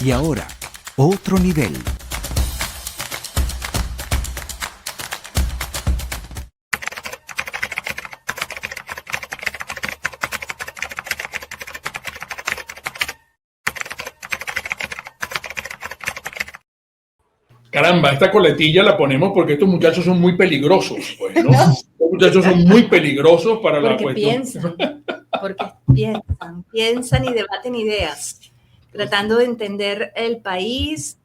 Y ahora, otro nivel. Caramba, esta coletilla la ponemos porque estos muchachos son muy peligrosos, pues, ¿no? Estos muchachos son muy peligrosos para la cuestión. Porque piensan y debaten ideas, tratando de entender el país,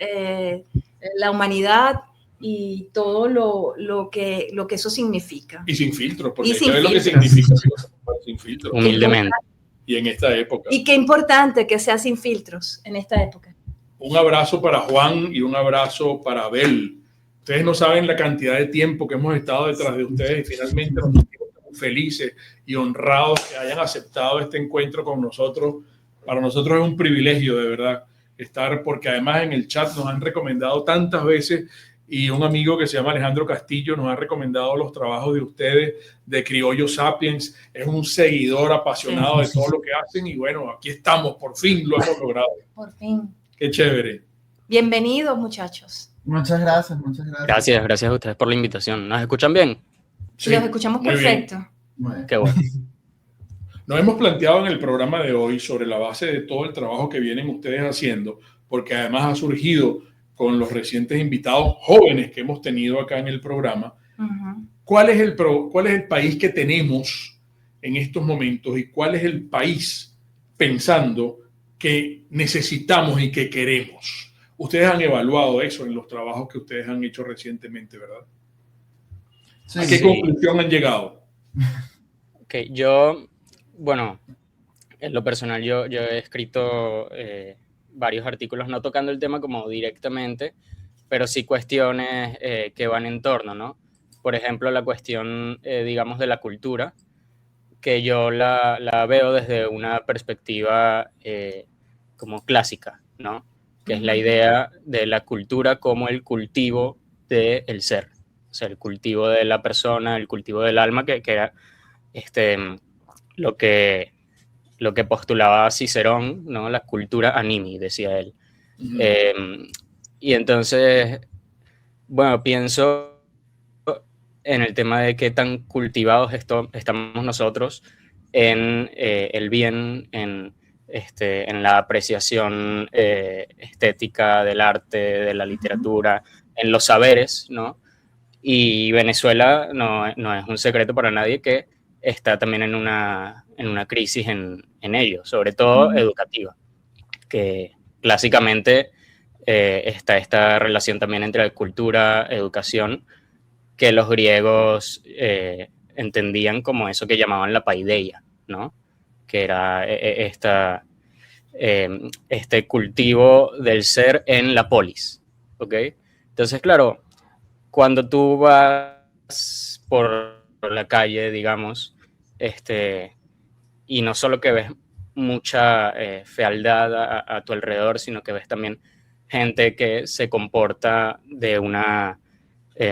la humanidad y todo lo que eso significa. Y sin filtros, porque y hay sin que ver lo que filtros. significa sin filtros. Humildemente. Y en esta época. Y qué importante que sea sin filtros en esta época. Un abrazo para Juan y un abrazo para Abel. Ustedes no saben la cantidad de tiempo que hemos estado detrás de ustedes y finalmente nos sentimos felices y honrados que hayan aceptado este encuentro con nosotros. Para nosotros es un privilegio, de verdad, estar, porque además en el chat nos han recomendado tantas veces y un amigo que se llama Alejandro Castillo nos ha recomendado los trabajos de ustedes, de Criollo Sapiens. Es un seguidor apasionado de todo lo que hacen y bueno, aquí estamos, por fin lo hemos logrado. Por fin. Qué chévere. Bienvenidos, muchachos. Muchas gracias. Gracias a ustedes por la invitación. ¿Nos escuchan bien? Sí, los escuchamos perfecto. Qué bueno. Nos hemos planteado en el programa de hoy sobre la base de todo el trabajo que vienen ustedes haciendo, porque además ha surgido con los recientes invitados jóvenes que hemos tenido acá en el programa. ¿Cuál es el país que tenemos en estos momentos y cuál es el país pensando que necesitamos y que queremos? Ustedes han evaluado eso en los trabajos que ustedes han hecho recientemente, ¿verdad? Sí, ¿A qué conclusión han llegado? Ok, bueno, en lo personal yo he escrito varios artículos, no tocando el tema como directamente, pero sí cuestiones que van en torno, ¿no? Por ejemplo, la cuestión, digamos, de la cultura, que yo la veo desde una perspectiva como clásica, ¿no? Que es la idea de la cultura como el cultivo del ser, o sea, el cultivo de la persona, el cultivo del alma, que era lo que postulaba Cicerón, ¿no? La cultura animi, decía él. Y entonces, bueno, pienso en el tema de qué tan cultivados estamos nosotros en el bien, en la apreciación estética del arte, de la literatura, en los saberes, ¿no? Y Venezuela no es un secreto para nadie que está también en una crisis en ello, sobre todo educativa, que clásicamente está esta relación también entre cultura, educación, que los griegos entendían como eso que llamaban la paideia, ¿no? Que era este cultivo del ser en la polis, ¿ok? Entonces, claro, cuando tú vas por la calle, digamos, y no solo que ves mucha fealdad a tu alrededor, sino que ves también gente que se comporta de una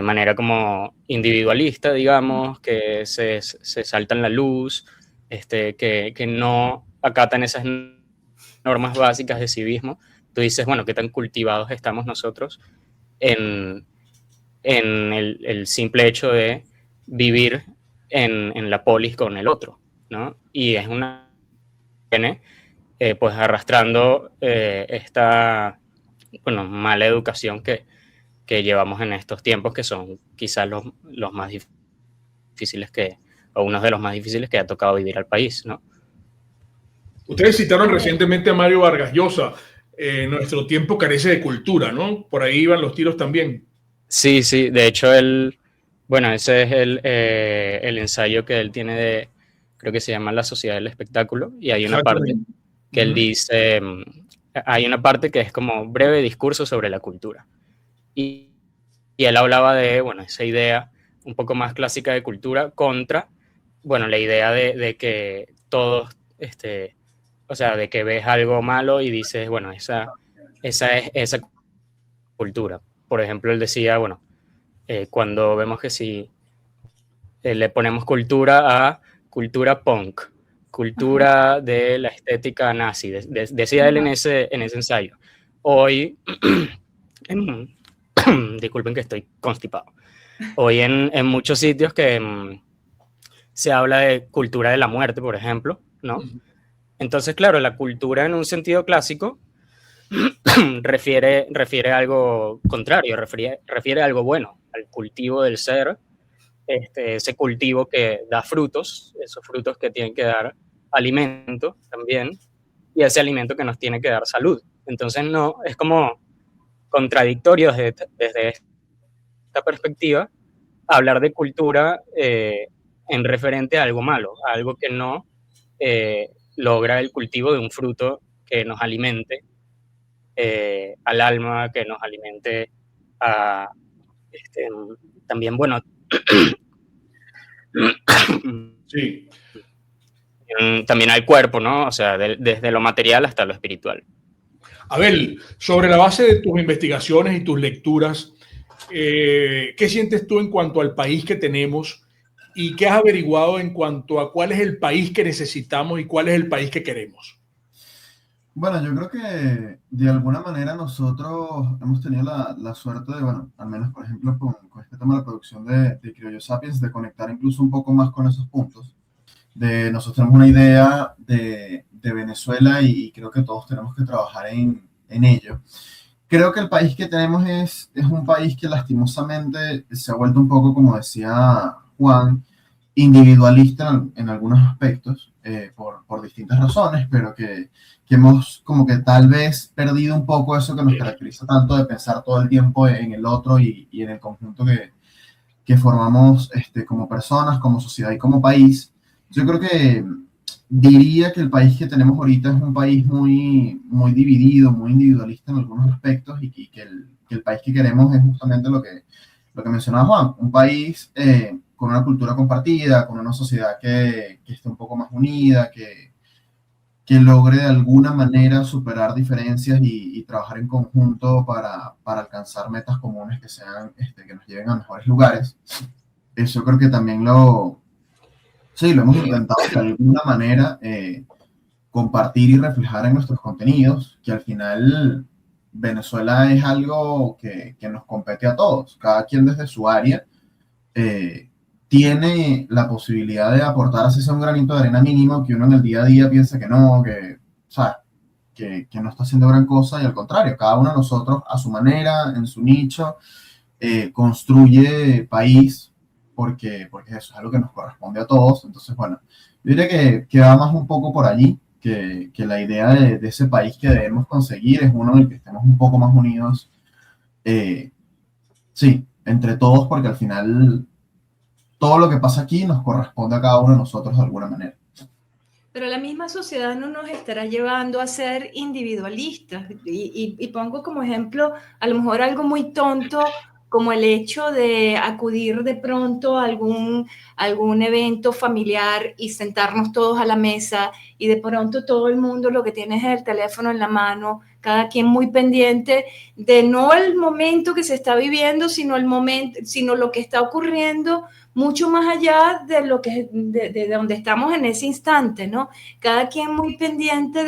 manera como individualista, digamos, que se saltan la luz, que no acatan esas normas básicas de civismo. Tú dices, bueno, ¿qué tan cultivados estamos nosotros en el simple hecho de vivir en la polis con el otro, ¿no? Y es una pues arrastrando esta mala educación que llevamos en estos tiempos, que son quizás los más difíciles o uno de los más difíciles que ha tocado vivir al país, ¿no? Ustedes citaron recientemente a Mario Vargas Llosa. Nuestro tiempo carece de cultura, ¿no? Por ahí iban los tiros también. Sí, de hecho ese es el ensayo que él tiene creo que se llama La Sociedad del Espectáculo, y hay una parte que él dice, hay una parte que es como breve discurso sobre la cultura. Y él hablaba de, esa idea un poco más clásica de cultura contra, la idea de que todos, o sea, de que ves algo malo y dices, esa es esa cultura. Por ejemplo, él decía, cuando vemos que si le ponemos cultura a cultura punk, cultura de la estética nazi, decía él en ese ensayo, hoy, disculpen que estoy constipado, hoy en muchos sitios que se habla de cultura de la muerte, por ejemplo, ¿no? Entonces, claro, la cultura en un sentido clásico refiere a algo contrario, refiere a algo bueno, al cultivo del ser, ese cultivo que da frutos, esos frutos que tienen que dar alimento también, y ese alimento que nos tiene que dar salud. Entonces, no, es como contradictorio desde esta perspectiva hablar de cultura en referente a algo malo, a algo que no logra el cultivo de un fruto que nos alimente al alma, que nos alimente a, también, bueno, Sí. también al cuerpo, ¿no? O sea, desde lo material hasta lo espiritual. Abel, sobre la base de tus investigaciones y tus lecturas, ¿qué sientes tú en cuanto al país que tenemos y qué has averiguado en cuanto a cuál es el país que necesitamos y cuál es el país que queremos? Bueno, yo creo que de alguna manera nosotros hemos tenido la suerte de, bueno, al menos por ejemplo con este tema de la producción de Criollo Sapiens, de conectar incluso un poco más con esos puntos. Nosotros tenemos una idea de Venezuela y creo que todos tenemos que trabajar en ello. Creo que el país que tenemos es un país que lastimosamente se ha vuelto un poco, como decía Juan, individualista en algunos aspectos, por distintas razones, pero que hemos como que tal vez perdido un poco eso que nos caracteriza tanto de pensar todo el tiempo en el otro y en el conjunto que formamos como personas, como sociedad y como país. Yo creo que diría que el país que tenemos ahorita es un país muy, muy dividido, muy individualista en algunos aspectos y que el país que queremos es justamente lo que mencionaba Juan, un país con una cultura compartida, con una sociedad que esté un poco más unida, que logre de alguna manera superar diferencias y trabajar en conjunto para alcanzar metas comunes que sean, que nos lleven a mejores lugares. Eso creo que también lo hemos intentado de alguna manera compartir y reflejar en nuestros contenidos, que al final Venezuela es algo que nos compete a todos, cada quien desde su área tiene la posibilidad de aportar así sea un granito de arena mínimo que uno en el día a día piensa que no, que no está haciendo gran cosa, y al contrario, cada uno de nosotros a su manera, en su nicho, construye país porque eso es algo que nos corresponde a todos. Entonces, bueno, yo diría que va más un poco por allí, que la idea de ese país que debemos conseguir es uno en el que estemos un poco más unidos, sí, entre todos, porque al final todo lo que pasa aquí nos corresponde a cada uno de nosotros de alguna manera. Pero la misma sociedad no nos estará llevando a ser individualistas. Y pongo como ejemplo, a lo mejor algo muy tonto, como el hecho de acudir de pronto a algún evento familiar y sentarnos todos a la mesa y de pronto todo el mundo lo que tiene es el teléfono en la mano, cada quien muy pendiente de no el momento que se está viviendo, sino lo que está ocurriendo mucho más allá de lo que de donde estamos en ese instante, ¿no? Cada quien muy pendiente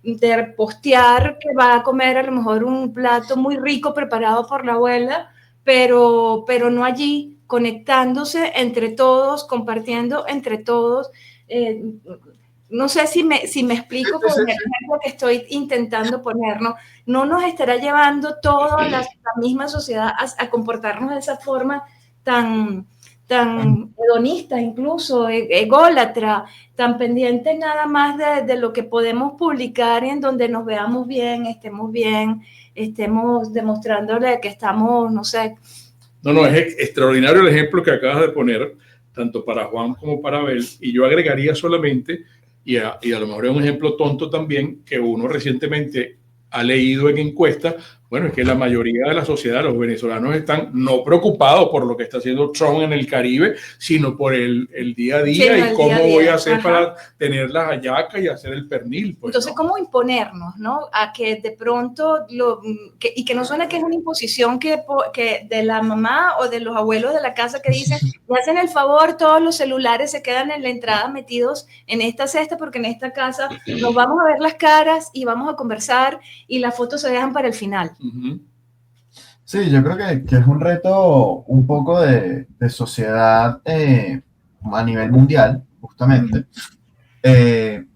de postear que va a comer a lo mejor un plato muy rico preparado por la abuela, pero no allí, conectándose entre todos, compartiendo entre todos. No sé si me explico con el ejemplo que estoy intentando poner, ¿no? No nos estará llevando toda la misma sociedad a comportarnos de esa forma tan hedonista, incluso ególatra, tan pendiente nada más de lo que podemos publicar y en donde nos veamos bien, estemos demostrándole que estamos, no sé. No, es extraordinario el ejemplo que acabas de poner, tanto para Juan como para Abel, y yo agregaría solamente, y a lo mejor es un ejemplo tonto también, que uno recientemente ha leído en encuestas, Bueno, es que la mayoría de la sociedad, los venezolanos, están no preocupados por lo que está haciendo Trump en el Caribe, sino por el día a día, Sí, y cómo día a día. voy a hacer Ajá. para tener las hallacas y hacer el pernil. Pues, Entonces, ¿no? ¿cómo imponernos, no? A que de pronto, y que no suena que es una imposición que de la mamá o de los abuelos de la casa que dicen, me hacen el favor, todos los celulares se quedan en la entrada metidos en esta cesta porque en esta casa nos vamos a ver las caras y vamos a conversar y las fotos se dejan para el final. Uh-huh. Sí, yo creo que es un reto un poco de sociedad a nivel mundial, justamente.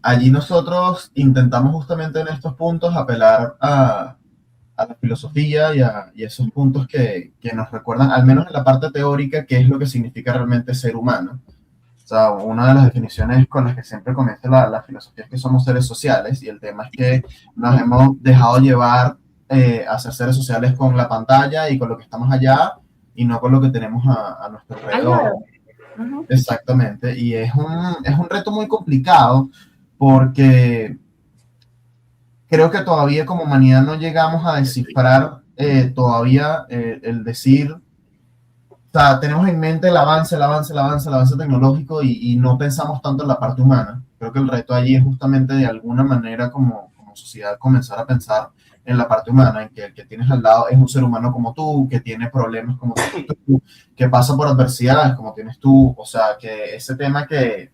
Allí nosotros intentamos justamente en estos puntos apelar a la filosofía y a esos puntos que nos recuerdan, al menos en la parte teórica, qué es lo que significa realmente ser humano. O sea, una de las definiciones con las que siempre comienza la filosofía es que somos seres sociales, y el tema es que nos hemos dejado llevar a ser seres sociales con la pantalla y con lo que estamos allá, y no con lo que tenemos a nuestro alrededor. Uh-huh. Exactamente, y es un reto muy complicado porque creo que todavía como humanidad no llegamos a descifrar todavía el decir, o sea, tenemos en mente el avance tecnológico y no pensamos tanto en la parte humana. Creo que el reto allí es justamente de alguna manera como sociedad comenzar a pensar en la parte humana, en que el que tienes al lado es un ser humano como tú, que tiene problemas como tú, que pasa por adversidades como tienes tú. O sea, que ese tema que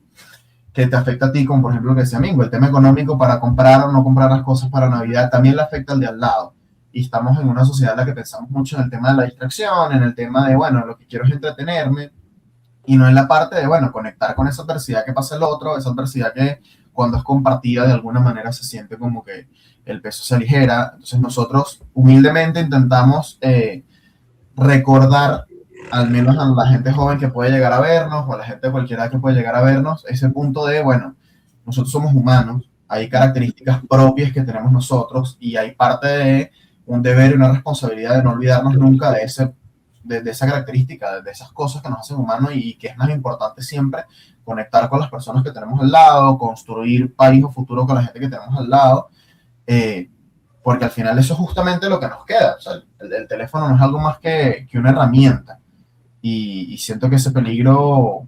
te afecta a ti, como por ejemplo lo que decía Mingo, el tema económico para comprar o no comprar las cosas para Navidad, también le afecta al de al lado. Y estamos en una sociedad en la que pensamos mucho en el tema de la distracción, en el tema de, bueno, lo que quiero es entretenerme, y no en la parte de, bueno, conectar con esa adversidad que pasa el otro, esa adversidad que cuando es compartida de alguna manera se siente como que el peso se aligera. Entonces nosotros humildemente intentamos recordar, al menos a la gente joven que puede llegar a vernos, o a la gente de cualquier edad que puede llegar a vernos, ese punto de, bueno, nosotros somos humanos, hay características propias que tenemos nosotros, y hay parte de un deber y una responsabilidad de no olvidarnos nunca de esa característica, de esas cosas que nos hacen humanos, y que es más importante siempre conectar con las personas que tenemos al lado, construir país o futuro con la gente que tenemos al lado, porque al final eso es justamente lo que nos queda. O sea, el teléfono no es algo más que una herramienta, y siento que ese peligro,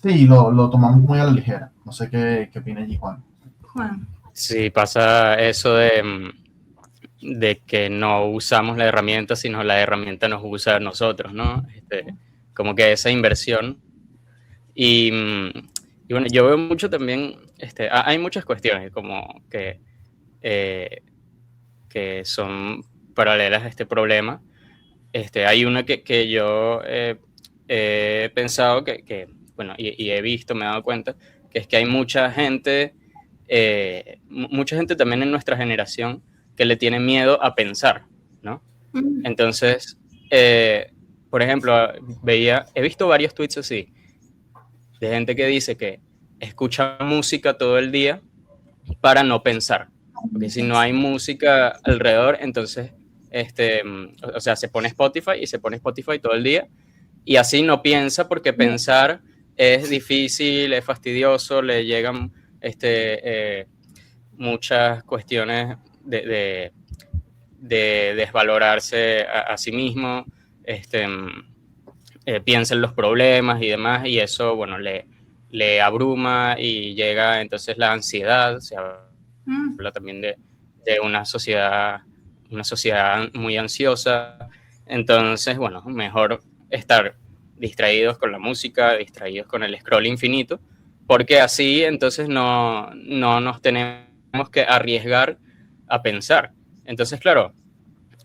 sí, lo tomamos muy a la ligera. No sé qué opina allí, Juan. Sí, pasa eso de que no usamos la herramienta, sino la herramienta nos usa a nosotros, ¿no? Como que esa inversión. Y bueno, yo veo mucho también, hay muchas cuestiones como que son paralelas a este problema. Hay una que yo he pensado bueno, y he visto, me he dado cuenta, que es que hay mucha gente también en nuestra generación que le tiene miedo a pensar, ¿no? Entonces, por ejemplo, he visto varios tweets así, de gente que dice que escucha música todo el día para no pensar, porque si no hay música alrededor, entonces, o sea, se pone Spotify todo el día, y así no piensa, porque pensar es difícil, es fastidioso, le llegan muchas cuestiones de desvalorarse a sí mismo, piensa en los problemas y demás, y eso, bueno, le abruma, y llega entonces la ansiedad. Se habla también de una sociedad muy ansiosa. Entonces, bueno, mejor estar distraídos con la música, distraídos con el scroll infinito, porque así entonces no nos tenemos que arriesgar a pensar. Entonces, claro,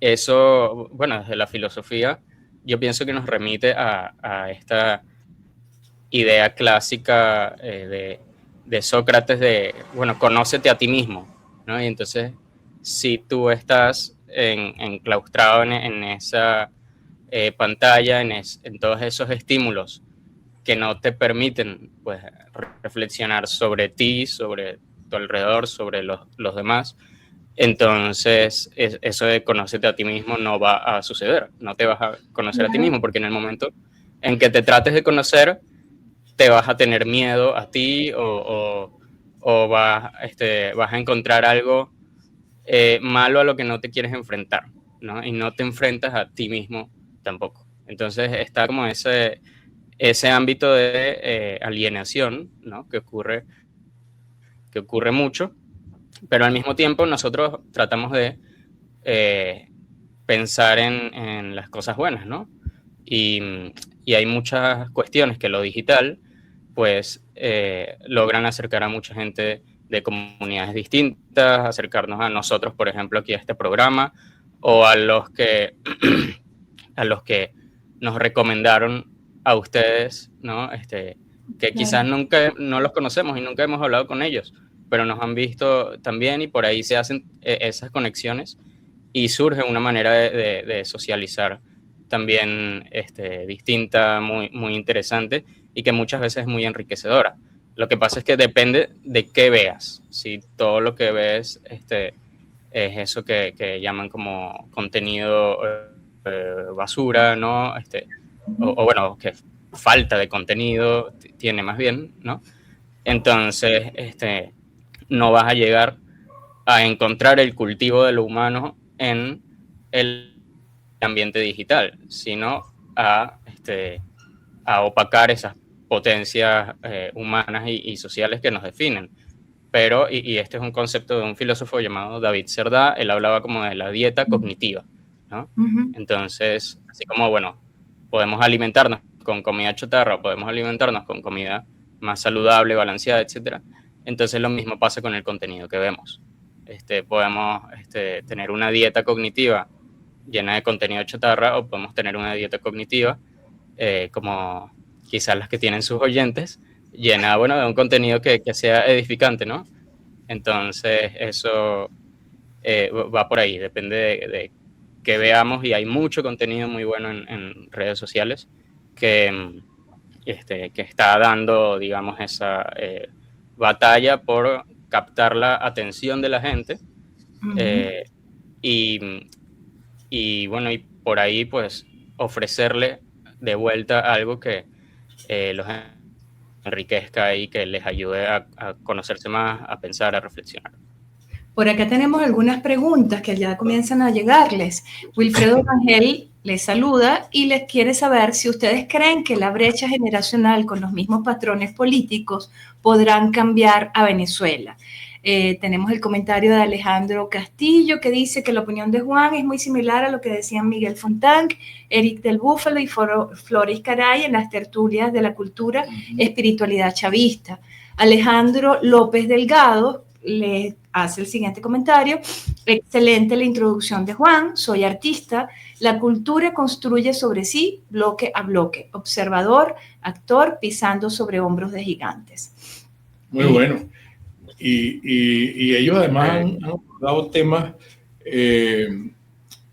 eso, bueno, desde la filosofía, yo pienso que nos remite a esta idea clásica de Sócrates de, bueno, conócete a ti mismo, ¿no? Y entonces, si tú estás enclaustrado en esa pantalla, en todos esos estímulos que no te permiten, pues, reflexionar sobre ti, sobre tu alrededor, sobre los demás, entonces eso de conocerte a ti mismo no va a suceder. No te vas a conocer a ti mismo, porque en el momento en que te trates de conocer, te vas a tener miedo a ti, o vas a encontrar algo malo a lo que no te quieres enfrentar. ¿no? Y no te enfrentas a ti mismo tampoco. Entonces está como ese ámbito de alienación, ¿no? que ocurre mucho, pero al mismo tiempo nosotros tratamos de pensar en las cosas buenas, ¿no? Y hay muchas cuestiones que lo digital, pues, logran acercar a mucha gente de comunidades distintas, acercarnos a nosotros, por ejemplo, aquí a este programa, o a los que nos recomendaron a ustedes, ¿no? Que quizás nunca no los conocemos y nunca hemos hablado con ellos, pero nos han visto también y por ahí se hacen esas conexiones y surge una manera de socializar también distinta, muy, muy interesante y que muchas veces es muy enriquecedora. Lo que pasa es que depende de qué veas. Si todo lo que ves es eso que llaman como contenido basura, ¿no? O bueno, que falta de contenido tiene más bien, ¿no? Entonces, no vas a llegar a encontrar el cultivo de lo humano en el ambiente digital, sino a opacar esas potencias humanas y sociales que nos definen. Pero, y este es un concepto de un filósofo llamado David Cerdá, él hablaba como de la dieta cognitiva, ¿no? Entonces, así como, bueno, podemos alimentarnos con comida chatarra, podemos alimentarnos con comida más saludable, balanceada, etc. Entonces lo mismo pasa con el contenido que vemos. Podemos tener una dieta cognitiva llena de contenido chatarra o podemos tener una dieta cognitiva como quizás las que tienen sus oyentes, llena, bueno, de un contenido que sea edificante, ¿no? Entonces eso va por ahí, depende de que veamos, y hay mucho contenido muy bueno en redes sociales que está dando, digamos, esa batalla por captar la atención de la gente. Y bueno, y por ahí pues ofrecerle de vuelta algo que los enriquezca y que les ayude a conocerse más, a pensar, a reflexionar. Por acá tenemos algunas preguntas que ya comienzan a llegarles. Wilfredo Rangel les saluda y les quiere saber si ustedes creen que la brecha generacional con los mismos patrones políticos podrán cambiar a Venezuela. Tenemos el comentario de Alejandro Castillo que dice que la opinión de Juan es muy similar a lo que decían Miguel Fontán, Eric del Búfalo y Floris Caray en las tertulias de la cultura espiritualidad chavista. Alejandro López Delgado le hace el siguiente comentario: excelente la introducción de Juan, soy artista, la cultura construye sobre sí bloque a bloque, observador, actor, pisando sobre hombros de gigantes. Muy bueno. Y ellos además han abordado temas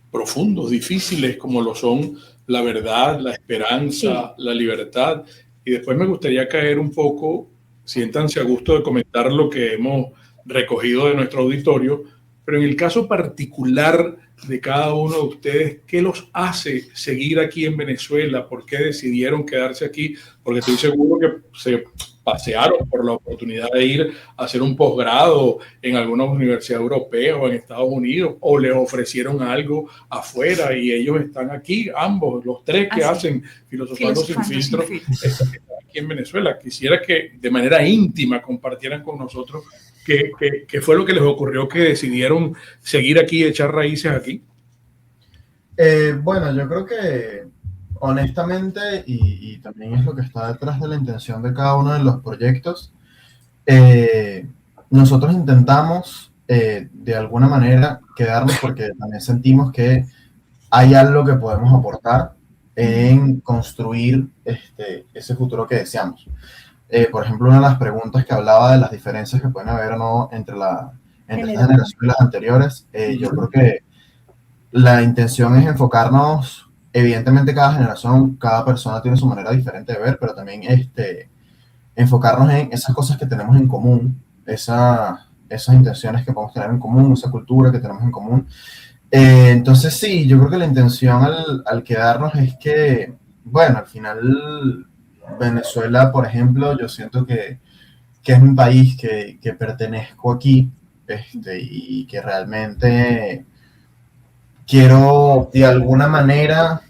profundos, difíciles, como lo son la verdad, la esperanza, la libertad. Y después me gustaría caer un poco, siéntanse a gusto de comentar lo que hemos recogido de nuestro auditorio, pero en el caso particular de cada uno de ustedes, ¿qué los hace seguir aquí en Venezuela? ¿Por qué decidieron quedarse aquí? Porque estoy seguro que se pasearon por la oportunidad de ir a hacer un posgrado en alguna universidad europea o en Estados Unidos, o les ofrecieron algo afuera y ellos están aquí, ambos, los tres que hacen Filosofando sin filtro, están aquí en Venezuela. Quisiera que de manera íntima compartieran con nosotros qué fue lo que les ocurrió que decidieron seguir aquí y echar raíces aquí. Bueno, yo creo que honestamente, y también es lo que está detrás de la intención de cada uno de los proyectos, nosotros intentamos de alguna manera quedarnos porque también sentimos que hay algo que podemos aportar en construir ese futuro que deseamos. Por ejemplo, una de las preguntas que hablaba de las diferencias que pueden haber o no entre esta generación y las anteriores, yo creo que la intención es enfocarnos, evidentemente cada generación, cada persona tiene su manera diferente de ver, pero también enfocarnos en esas cosas que tenemos en común, esas intenciones que podemos tener en común, esa cultura que tenemos en común. Entonces sí, yo creo que la intención al quedarnos es que, bueno, al final Venezuela, por ejemplo, yo siento que es un país que pertenezco aquí, y que realmente quiero de alguna manera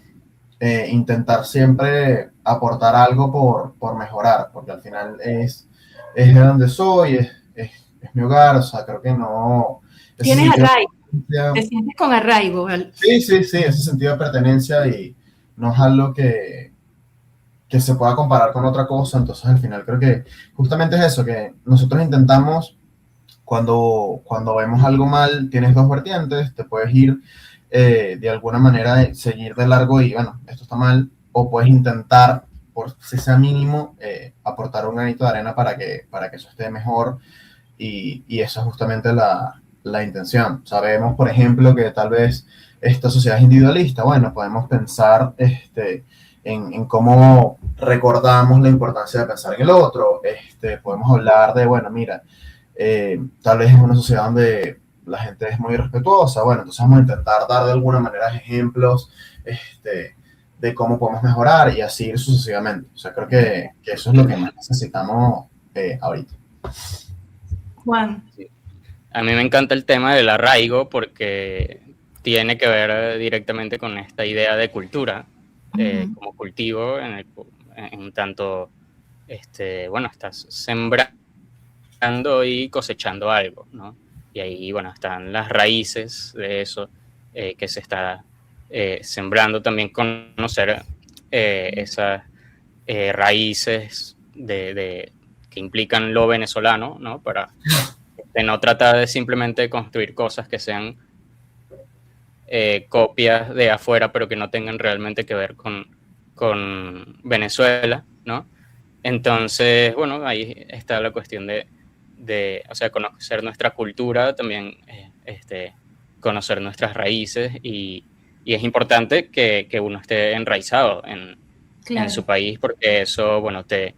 intentar siempre aportar algo por mejorar, porque al final es de donde soy, es mi hogar, o sea, creo que no... Tienes arraigo, te sientes con arraigo. Sí, ese sentido de pertenencia y no es algo que se pueda comparar con otra cosa, entonces al final creo que justamente es eso, que nosotros intentamos, cuando vemos algo mal, tienes dos vertientes, te puedes ir de alguna manera, seguir de largo y bueno, esto está mal, o puedes intentar, por si sea mínimo, aportar un granito de arena para que eso esté mejor y eso es justamente la intención. Sabemos, por ejemplo, que tal vez esta sociedad es individualista, bueno, podemos pensar en cómo recordamos la importancia de pensar en el otro, podemos hablar de, bueno, mira, tal vez es una sociedad donde la gente es muy respetuosa, bueno, entonces vamos a intentar dar de alguna manera ejemplos de cómo podemos mejorar y así sucesivamente. O sea, creo que eso es lo que más necesitamos ahorita. Juan. Sí. A mí me encanta el tema del arraigo porque tiene que ver directamente con esta idea de cultura, como cultivo, en tanto, bueno, estás sembrando y cosechando algo, ¿no? Y ahí, bueno, están las raíces de eso que se está sembrando. También conocer esas raíces que implican lo venezolano, ¿no? Para no tratar de simplemente construir cosas que sean copias de afuera, pero que no tengan realmente que ver con Venezuela, ¿no? Entonces, bueno, ahí está la cuestión o sea, conocer nuestra cultura, también conocer nuestras raíces y es importante que uno esté enraizado en su país porque eso, bueno, te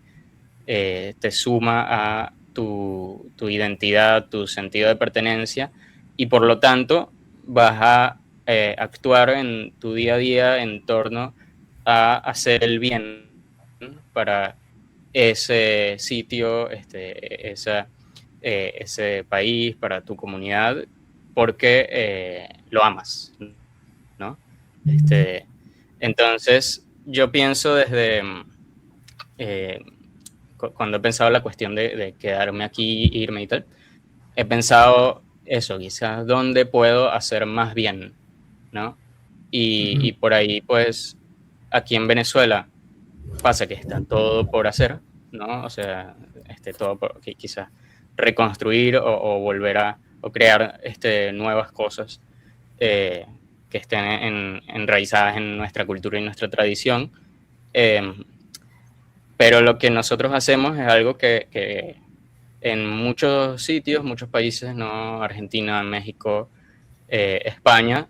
suma a tu identidad, tu sentido de pertenencia y por lo tanto vas a actuar en tu día a día en torno a hacer el bien para ese sitio, ese país, para tu comunidad, porque lo amas, ¿no? Entonces, yo pienso desde cuando he pensado la cuestión de quedarme aquí, irme y tal, he pensado eso, quizás dónde puedo hacer más bien, ¿no? Y por ahí, pues, aquí en Venezuela pasa que está todo por hacer, ¿no? O sea, todo por quizás reconstruir o volver o crear nuevas cosas que estén enraizadas en nuestra cultura y nuestra tradición. Pero lo que nosotros hacemos es algo que en muchos sitios, muchos países, ¿no? Argentina, México, España,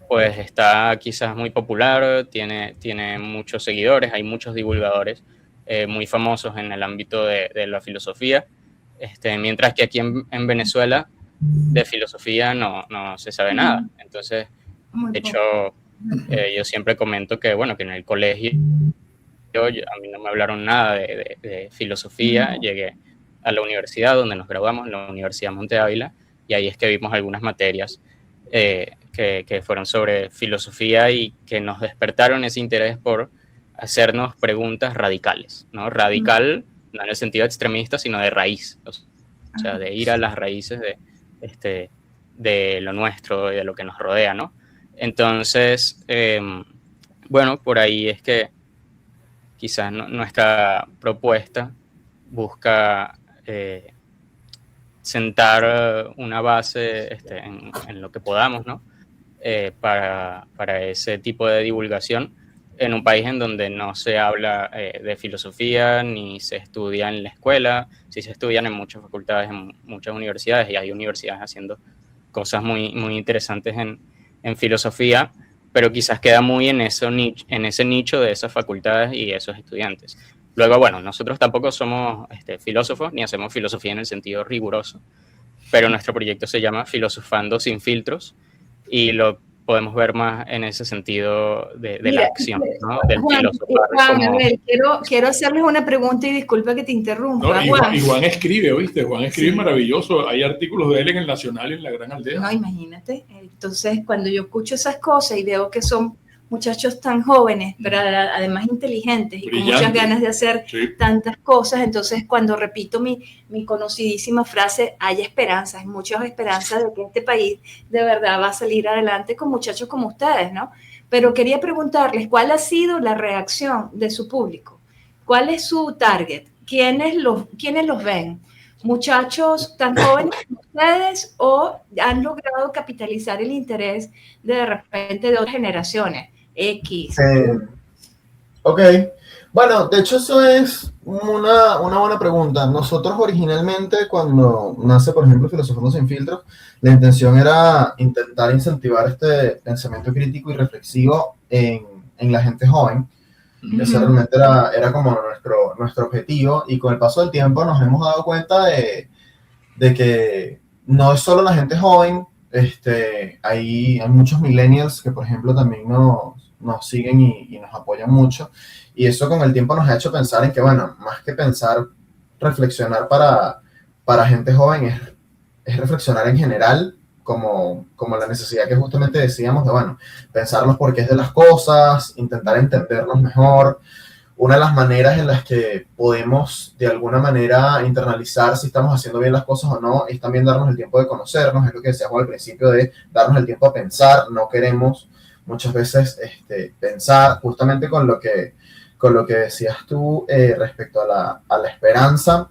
pues está quizás muy popular, tiene muchos seguidores, hay muchos divulgadores muy famosos en el ámbito de la filosofía, mientras que aquí en Venezuela de filosofía no se sabe nada. Entonces, de hecho, yo siempre comento que, bueno, que en el colegio a mí no me hablaron nada de filosofía, llegué a la universidad donde nos graduamos, en la Universidad Monte Ávila, y ahí es que vimos algunas materias que fueron sobre filosofía y que nos despertaron ese interés por hacernos preguntas radicales, ¿no? Radical, no en el sentido extremista, sino de raíz, o sea, de ir a las raíces de lo nuestro y de lo que nos rodea, ¿no? Entonces, bueno, por ahí es que quizás nuestra propuesta busca sentar una base en lo que podamos, ¿no? Para ese tipo de divulgación en un país en donde no se habla de filosofía ni se estudia en la escuela, sí se estudian en muchas facultades, en muchas universidades, y hay universidades haciendo cosas muy, muy interesantes en filosofía, pero quizás queda muy en ese nicho de esas facultades y esos estudiantes. Luego, bueno, nosotros tampoco somos filósofos ni hacemos filosofía en el sentido riguroso, pero nuestro proyecto se llama Filosofando sin filtros y lo podemos ver más en ese sentido de la Mira, acción, ¿no? Del Juan, filosofar Juan, a como... ver, quiero hacerles una pregunta y disculpa que te interrumpa. No, Juan, y Juan escribe, ¿oíste? Juan escribe Sí. maravilloso. Hay artículos de él en el Nacional y en La Gran Aldea. no, imagínate. Entonces, cuando yo escucho esas cosas y veo que son muchachos tan jóvenes, pero además inteligentes y con muchas Brillantes. ganas de hacer Sí. tantas cosas, entonces cuando repito mi conocidísima frase, hay esperanza, hay muchas esperanzas de que este país de verdad va a salir adelante con muchachos como ustedes, ¿no? Pero quería preguntarles, ¿cuál ha sido la reacción de su público? ¿Cuál es su target? ¿Quiénes los ven? ¿Muchachos tan jóvenes como ustedes o han logrado capitalizar el interés de repente de otras generaciones? X. Ok, bueno, de hecho eso es una buena pregunta. Nosotros originalmente cuando nace, por ejemplo, Filosofando sin Filtros, la intención era intentar incentivar este pensamiento crítico y reflexivo en la gente joven. Ese realmente era como nuestro objetivo, y con el paso del tiempo nos hemos dado cuenta de que no es solo la gente joven. Hay muchos millennials que, por ejemplo, también nos siguen y nos apoyan mucho, y eso con el tiempo nos ha hecho pensar en que, bueno, más que pensar, reflexionar para gente joven es reflexionar en general, como la necesidad que justamente decíamos de, bueno, pensar los porqués de las cosas, intentar entendernos mejor. Una de las maneras en las que podemos de alguna manera internalizar si estamos haciendo bien las cosas o no es también darnos el tiempo de conocernos. Es lo que decíamos al principio, de darnos el tiempo a pensar. No queremos muchas veces pensar, justamente con lo que decías tú respecto a la esperanza.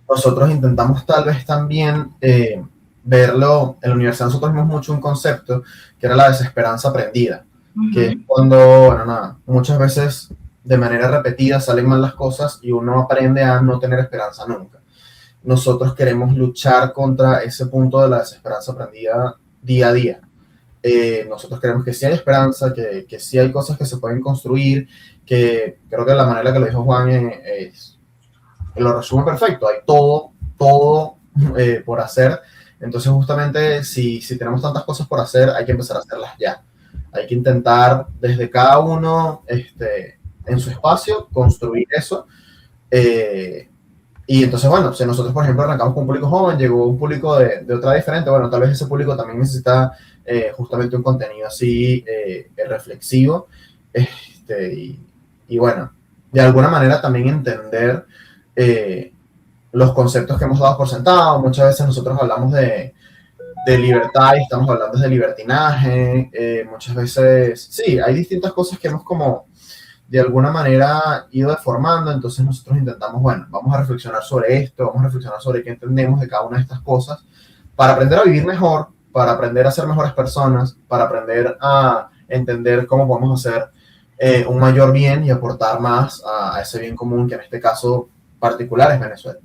Nosotros intentamos tal vez también verlo en la universidad. Nosotros vimos mucho un concepto que era la desesperanza aprendida, que es cuando, bueno, nada, muchas veces de manera repetida salen mal las cosas y uno aprende a no tener esperanza nunca. Nosotros queremos luchar contra ese punto de la desesperanza aprendida día a día. Nosotros creemos que sí hay esperanza, que sí hay cosas que se pueden construir, que creo que la manera que lo dijo Juan lo resume perfecto. Hay todo por hacer. Entonces, justamente, si tenemos tantas cosas por hacer, hay que empezar a hacerlas ya. Hay que intentar desde cada uno en su espacio construir eso. Y entonces, bueno, si nosotros, por ejemplo, arrancamos con un público joven, llegó un público de otra diferente, bueno, tal vez ese público también necesita justamente un contenido así reflexivo. Y bueno, de alguna manera también entender los conceptos que hemos dado por sentado. Muchas veces nosotros hablamos de libertad y estamos hablando de libertinaje. Muchas veces, sí, hay distintas cosas que hemos como de alguna manera ido deformando. Entonces nosotros intentamos, bueno, vamos a reflexionar sobre esto, vamos a reflexionar sobre qué entendemos de cada una de estas cosas, para aprender a vivir mejor, para aprender a ser mejores personas, para aprender a entender cómo podemos hacer un mayor bien y aportar más a ese bien común, que en este caso particular es Venezuela.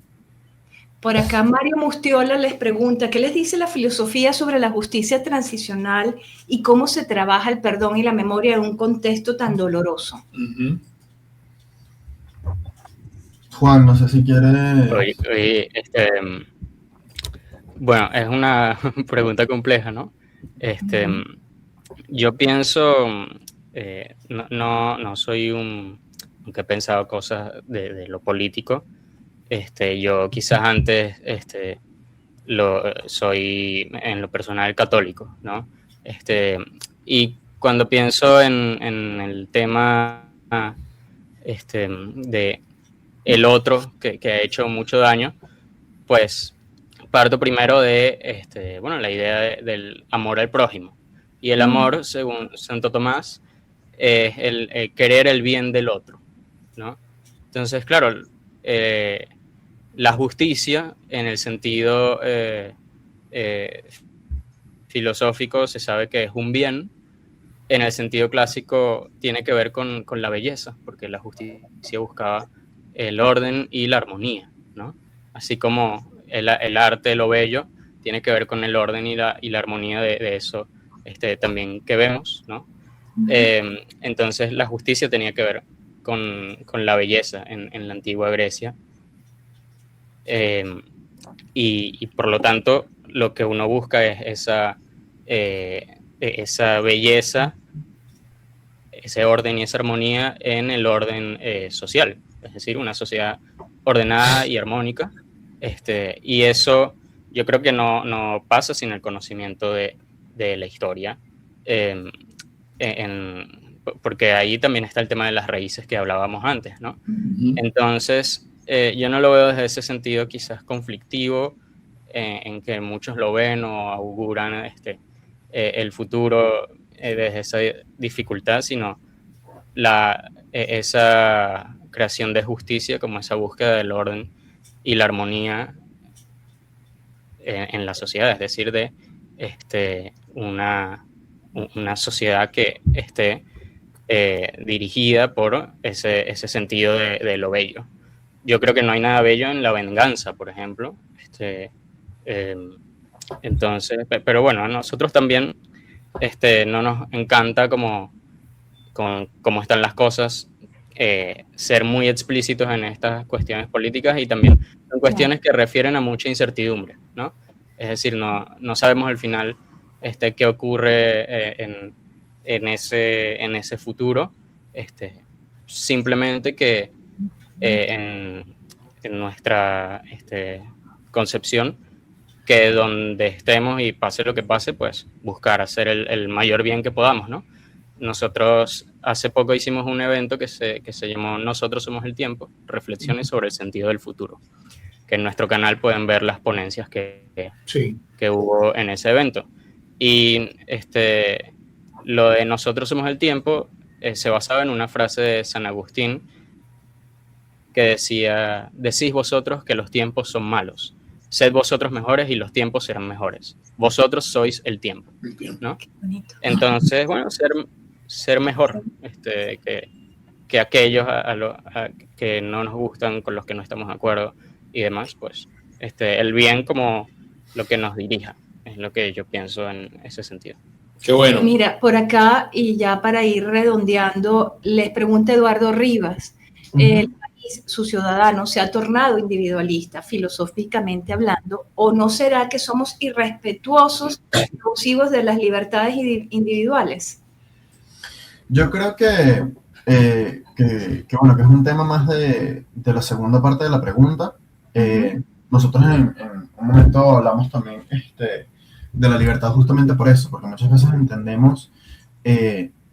Por acá Mario Mustiola les pregunta, ¿qué les dice la filosofía sobre la justicia transicional y cómo se trabaja el perdón y la memoria en un contexto tan doloroso? Juan, no sé si quieres... Bueno, es una pregunta compleja, ¿no? Yo pienso, no soy aunque he pensado cosas de lo político. Yo quizás antes soy en lo personal católico, ¿no? Y cuando pienso en el tema de el otro que ha hecho mucho daño, pues parto primero de la idea del amor al prójimo. Y el amor, según Santo Tomás, es el querer el bien del otro, ¿no? Entonces, claro, la justicia, en el sentido filosófico, se sabe que es un bien. En el sentido clásico, tiene que ver con la belleza, porque la justicia buscaba el orden y la armonía, ¿no? Así como el arte, lo bello, tiene que ver con el orden y la armonía de eso también que vemos, ¿no? Entonces, la justicia tenía que ver con la belleza en la antigua Grecia. Y por lo tanto, lo que uno busca es esa belleza, ese orden y esa armonía en el orden social, es decir, una sociedad ordenada y armónica. Y eso yo creo que no pasa sin el conocimiento de la historia, porque ahí también está el tema de las raíces que hablábamos antes, ¿no? Entonces, yo no lo veo desde ese sentido quizás conflictivo, en que muchos lo ven o auguran el futuro desde esa dificultad, sino esa creación de justicia, como esa búsqueda del orden y la armonía en la sociedad, es decir, de una sociedad que esté dirigida por ese sentido de lo bello. Yo creo que no hay nada bello en la venganza, por ejemplo. Entonces, pero bueno, a nosotros también no nos encanta como están las cosas, ser muy explícitos en estas cuestiones políticas, y también son cuestiones que refieren a mucha incertidumbre, ¿no? Es decir, no sabemos al final qué ocurre en ese futuro, simplemente que en nuestra concepción, que donde estemos y pase lo que pase, pues buscar hacer el mayor bien que podamos, ¿no? Nosotros hace poco hicimos un evento que se llamó Nosotros somos el tiempo, reflexiones sobre el sentido del futuro, que en nuestro canal pueden ver las ponencias que hubo en ese evento. Y lo de Nosotros somos el tiempo se basaba en una frase de San Agustín que decía: decís vosotros que los tiempos son malos, sed vosotros mejores y los tiempos serán mejores. Vosotros sois el tiempo, ¿no? Qué bonito. Entonces, bueno, ser mejor que aquellos que no nos gustan, con los que no estamos de acuerdo y demás, pues el bien como lo que nos dirija, es lo que yo pienso en ese sentido. Qué bueno. Mira, por acá, y ya para ir redondeando, les pregunta Eduardo Rivas, ¿el país, su ciudadano, se ha tornado individualista, filosóficamente hablando, o no será que somos irrespetuosos, abusivos de las libertades individuales? Yo creo que bueno, que es un tema más de la segunda parte de la pregunta. Nosotros en un momento hablamos también de la libertad justamente por eso, porque muchas veces entendemos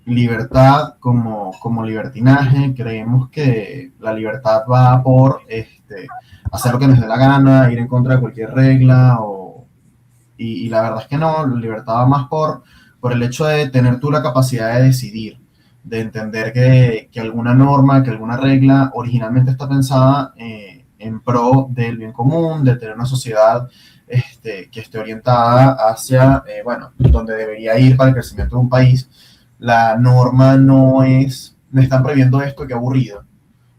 libertad como libertinaje. Creemos que la libertad va por hacer lo que nos dé la gana, ir en contra de cualquier regla, y la verdad es que no. La libertad va más por el hecho de tener tú la capacidad de decidir, de entender que alguna norma, que alguna regla originalmente está pensada en pro del bien común, de tener una sociedad que esté orientada hacia, bueno, donde debería ir para el crecimiento de un país. La norma no es, me están prohibiendo esto, qué aburrido.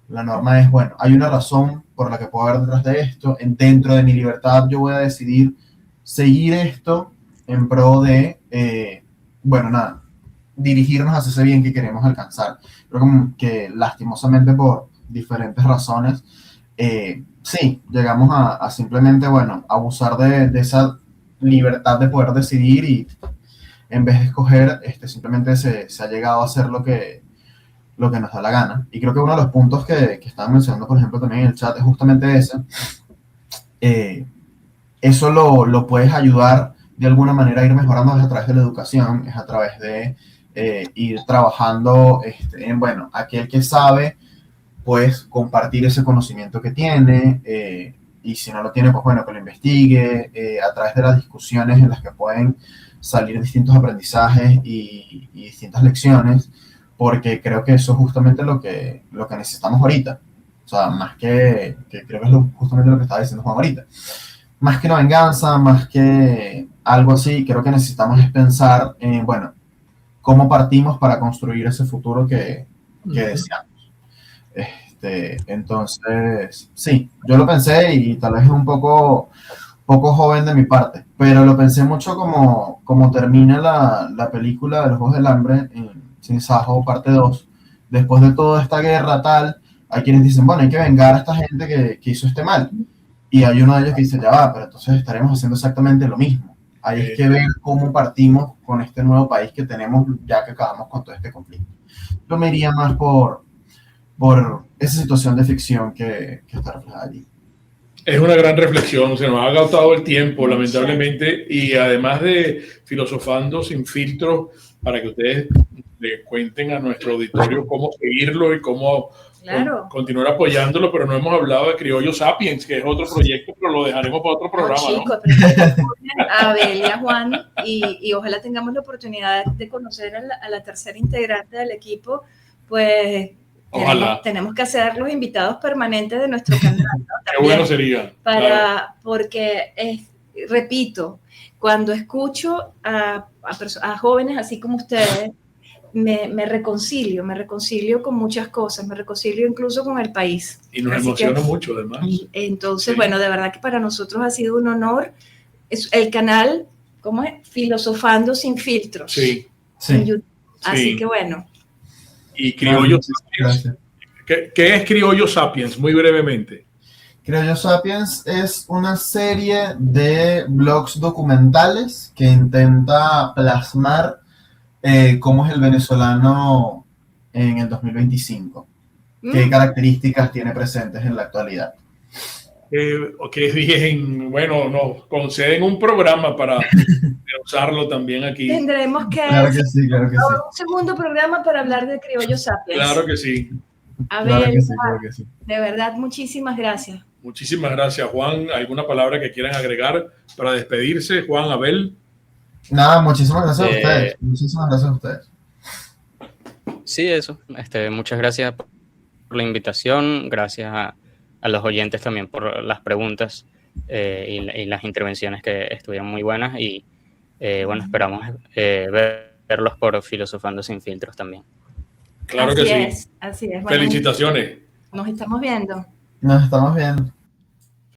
La norma es, bueno, hay una razón por la que puedo haber detrás de esto, dentro de mi libertad yo voy a decidir seguir esto en pro de, bueno, nada, dirigirnos hacia ese bien que queremos alcanzar. Creo que lastimosamente por diferentes razones, sí, llegamos a simplemente, bueno, abusar de esa libertad de poder decidir, y en vez de escoger, simplemente se ha llegado a hacer lo que nos da la gana. Y creo que uno de los puntos que estaban mencionando, por ejemplo, también en el chat, es justamente ese. Eso lo puedes ayudar de alguna manera a ir mejorando, es a través de la educación, es a través de ir trabajando en, bueno, aquel que sabe, pues compartir ese conocimiento que tiene, y si no lo tiene, pues bueno, que lo investigue, a través de las discusiones en las que pueden salir distintos aprendizajes y distintas lecciones, porque creo que eso es justamente lo que necesitamos ahorita. O sea, más que creo que es justamente lo que estaba diciendo Juan ahorita. Más que una venganza, más que algo así, creo que necesitamos es pensar en, bueno, cómo partimos para construir ese futuro que deseamos. Entonces, sí, yo lo pensé, y tal vez es un poco joven de mi parte, pero lo pensé mucho como termina la película de los Juegos del Hambre en Sin Sajo, parte 2. Después de toda esta guerra tal, hay quienes dicen, bueno, hay que vengar a esta gente que hizo este mal. Y hay uno de ellos que dice, ya va, pero entonces estaremos haciendo exactamente lo mismo. Ahí es que ver cómo partimos con este nuevo país que tenemos ya que acabamos con todo este conflicto. Yo me iría más por esa situación de ficción que está reflejada allí. Es una gran reflexión, se nos ha agotado el tiempo, lamentablemente, y además de Filosofando sin filtros, para que ustedes le cuenten a nuestro auditorio cómo seguirlo y cómo continuar apoyándolo, pero no hemos hablado de Criollo Sapiens, que es otro proyecto, pero lo dejaremos para otro programa, ¿no? Chicos, a Abel y a Juan, y ojalá tengamos la oportunidad de conocer a la tercera integrante del equipo, pues tenemos que hacer los invitados permanentes de nuestro canal, ¿no? Qué bueno sería. Porque, repito, cuando escucho a jóvenes así como ustedes, me reconcilio con muchas cosas, me reconcilio incluso con el país. Y nos emociona mucho, además. Entonces, bueno, de verdad que para nosotros ha sido un honor. El canal, ¿cómo es? Filosofando sin filtros. Sí. En YouTube. Así que bueno. Y Criollo Sapiens. ¿Qué es Criollo Sapiens? Muy brevemente. Criollo Sapiens es una serie de blogs documentales que intenta plasmar cómo es el venezolano en el 2025. ¿Qué características tiene presentes en la actualidad? Ok, bien. Bueno, nos conceden un programa para usarlo también aquí. Tendremos que sí. un segundo programa para hablar de Criollo Sapiens. Claro que sí. A ver, claro que sí. De verdad, muchísimas gracias. Muchísimas gracias, Juan. ¿Alguna palabra que quieran agregar para despedirse? Juan, Abel. Nada, muchísimas gracias a ustedes. Muchísimas gracias a ustedes. Sí, eso. Muchas gracias por la invitación. Gracias a los oyentes también por las preguntas y las intervenciones que estuvieron muy buenas. Y bueno, esperamos verlos por Filosofando sin filtros también. Claro que sí. Así es. Felicitaciones. Nos estamos viendo. Nos estamos viendo.